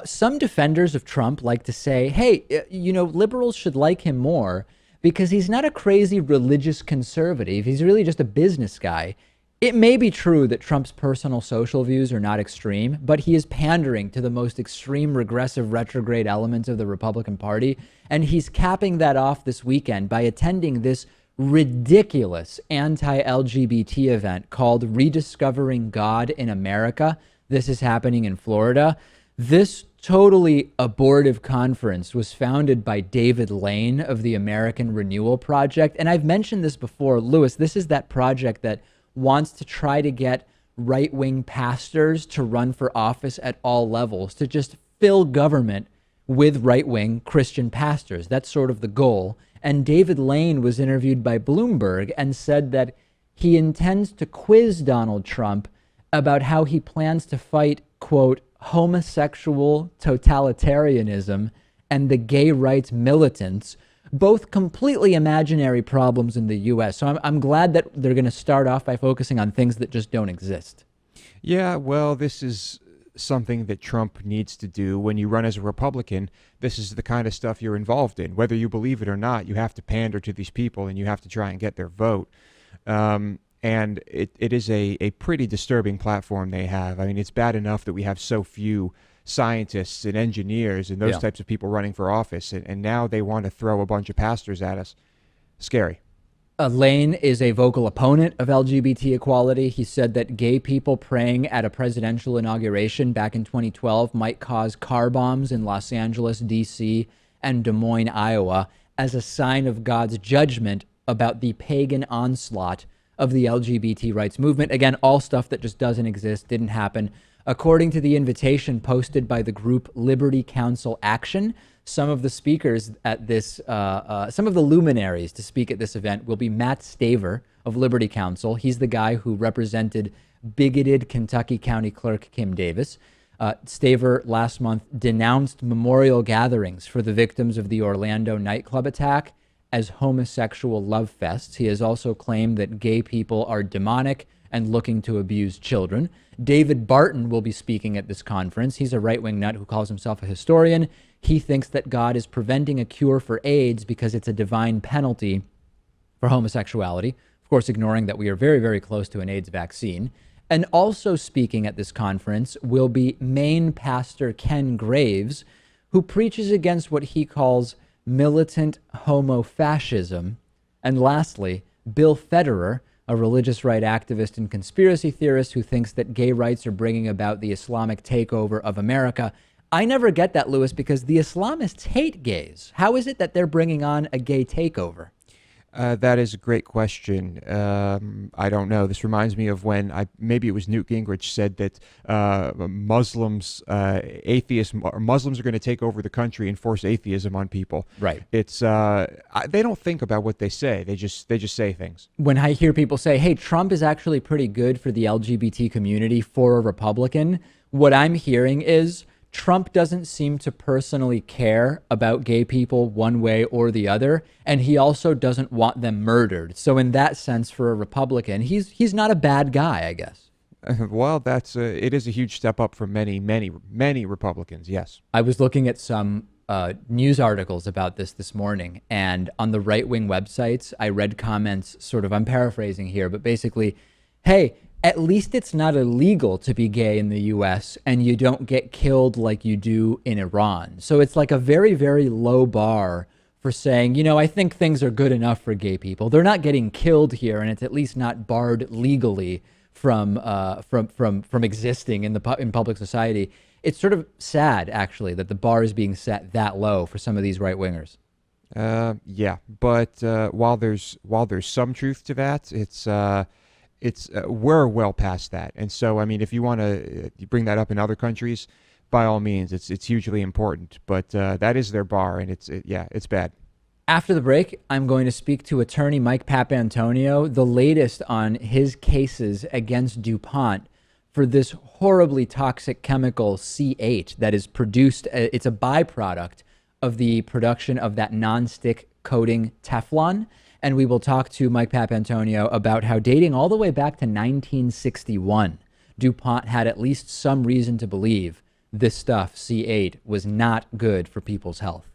Some defenders of Trump like to say, hey, liberals should like him more because he's not a crazy religious conservative. He's really just a business guy. It may be true that Trump's personal social views are not extreme, but he is pandering to the most extreme, regressive, retrograde elements of the Republican Party. And he's capping that off this weekend by attending this ridiculous anti-LGBT event called Rediscovering God in America. This is happening in Florida. This totally abortive conference was founded by David Lane of the American Renewal Project. And I've mentioned this before, Lewis, this is that project that wants to try to get right-wing pastors to run for office at all levels, to just fill government with right-wing Christian pastors. That's sort of the goal. And David Lane was interviewed by Bloomberg and said that he intends to quiz Donald Trump about how he plans to fight, quote, homosexual totalitarianism and the gay rights militants, both completely imaginary problems in the U.S. So I'm glad that they're going to start off by focusing on things that just don't exist. Yeah, well, this is something that Trump needs to do. When you run as a Republican, this is the kind of stuff you're involved in. Whether you believe it or not, you have to pander to these people and you have to try and get their vote. And it is a pretty disturbing platform they have. I mean, it's bad enough that we have so few scientists and engineers and those types of people running for office. And now they want to throw a bunch of pastors at us. Scary. Lane is a vocal opponent of LGBT equality. He said that gay people praying at a presidential inauguration back in 2012 might cause car bombs in Los Angeles, D.C., and Des Moines, Iowa, as a sign of God's judgment about the pagan onslaught of the LGBT rights movement. Again, all stuff that just doesn't exist, didn't happen. According to the invitation posted by the group Liberty Council Action, some of the speakers at this, some of the luminaries to speak at this event will be Matt Staver of Liberty Council. He's the guy who represented bigoted Kentucky County Clerk Kim Davis. Staver last month denounced memorial gatherings for the victims of the Orlando nightclub attack as homosexual love fests. He has also claimed that gay people are demonic and looking to abuse children. David Barton will be speaking at this conference. He's a right-wing nut who calls himself a historian. He thinks that God is preventing a cure for AIDS because it's a divine penalty for homosexuality. Of course, ignoring that we are very, very close to an AIDS vaccine. And also speaking at this conference will be Maine pastor Ken Graves, who preaches against what he calls militant homo-fascism. And lastly, Bill Federer, a religious right activist and conspiracy theorist who thinks that gay rights are bringing about the Islamic takeover of America. I never get that, Lewis, because the Islamists hate gays. How is it that they're bringing on a gay takeover? That is a great question. I don't know. This reminds me of when maybe it was Newt Gingrich said that Muslims, atheists, or Muslims are going to take over the country and force atheism on people. Right. It's they don't think about what they say. They just say things. When I hear people say, "Hey, Trump is actually pretty good for the LGBT community for a Republican," what I'm hearing is Trump doesn't seem to personally care about gay people one way or the other, and he also doesn't want them murdered. So in that sense, for a Republican, he's not a bad guy, I guess. Well, it is a huge step up for many Republicans, yes. I was looking at some news articles about this morning, and on the right-wing websites, I read comments sort of, I'm paraphrasing here, but basically, hey, at least it's not illegal to be gay in the U.S. and you don't get killed like you do in Iran. So it's like a very, very low bar for saying, I think things are good enough for gay people. They're not getting killed here, and it's at least not barred legally from existing in public society. It's sort of sad, actually, that the bar is being set that low for some of these right wingers. Yeah, but while there's some truth to that, we're well past that. And so, I mean, if you want to bring that up in other countries, by all means, it's hugely important. But that is their bar, and it's bad. After the break, I'm going to speak to attorney Mike Papantonio, the latest on his cases against DuPont for this horribly toxic chemical C8 that is produced. It's a byproduct of the production of that nonstick coating Teflon. And we will talk to Mike Papantonio about how, dating all the way back to 1961, DuPont had at least some reason to believe this stuff, C8, was not good for people's health.